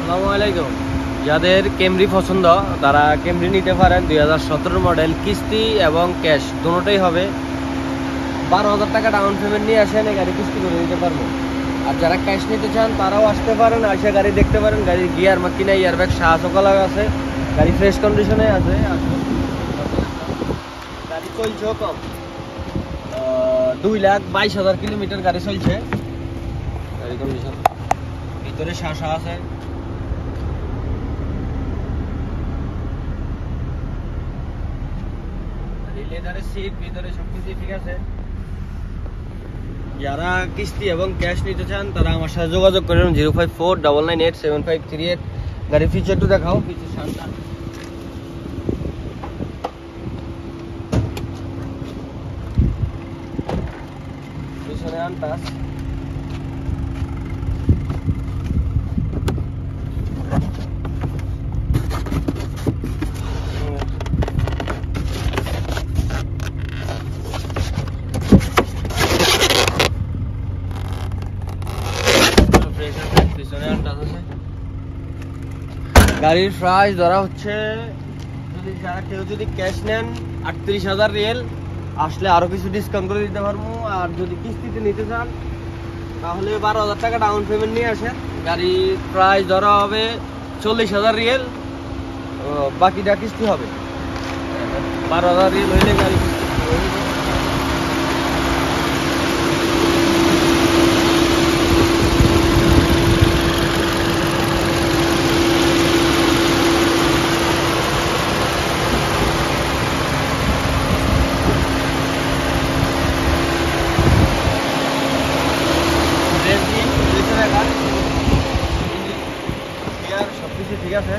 আসসালামু আলাইকুম। যাদের ক্যামরি পছন্দ তারা ক্যামরি নিতে পারেন। 2017 মডেল, কিস্তি এবং ক্যাশ দুটোই হবে। 12,000 টাকা ডাউন পেমেন্ট নিয়ে আসেন, এই গাড়ি কিস্তি করে নিতে পারবো। আর যারা ক্যাশ নিতে চান তারাও আসতে পারেন, এসে গাড়ি দেখতে পারেন। গাড়ির গিয়ার মাকিনা ইয়ারব্যাগ সকল আছে, গাড়ি ফ্রেশ কন্ডিশনে আছে। গাড়ি চলছেও কম, 2,22,000 কিলোমিটার গাড়ি চলছে। গাড়ি কন্ডিশন ভিতরে শাসা আছে। লেদারের সিট ভিতরে সবকিছু ঠিক আছে। যারা কিস্তি এবং ক্যাশ নিতে চান তারা আমার সাথে যোগাযোগ করেন 05499875338। গাড়ির ফিচারটা দেখাও। ফিচার শানটা পিছনে আনটাস, গাড়ির প্রাইস ধরা হচ্ছে, কেউ যদি ক্যাশ নেন 38,000 রিয়েল, আসলে আরো কিছু ডিসকাউন্ট করে দিতে পারবো। আর যদি কিস্তিতে নিতে চান তাহলে 12,000 টাকা ডাউন পেমেন্ট নিয়ে আসেন। গাড়ির প্রাইস ধরা হবে 40,000 রিয়েল, বাকিটা কিস্তি হবে। 12,000 রিয়েল হইলে গাড়ি কিস্তি সবকিছু ঠিক আছে।